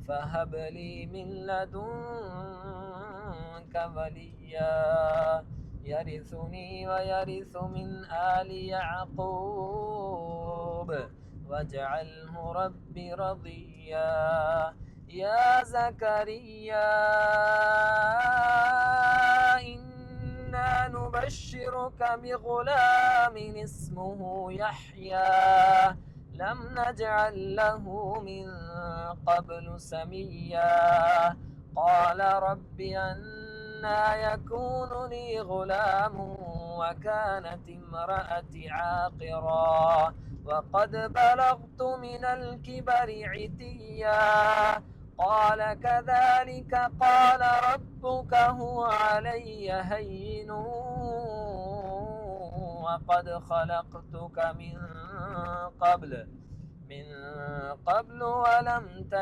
فهب لي من لدنك وليا يرثني ويرث من آل يعقوب واجعله رب رضيا. يا زكريا إنا نبشرك بغلام اسمه يحيى لم نجعل له من قبل سميا. قال رب أنى يكون لي غلام وكانت امرأتي عاقرا وقد بلغت من الكبر عتيا. قال كذلك قال ربك هو علي هين وقد خلقتك من قبل ولم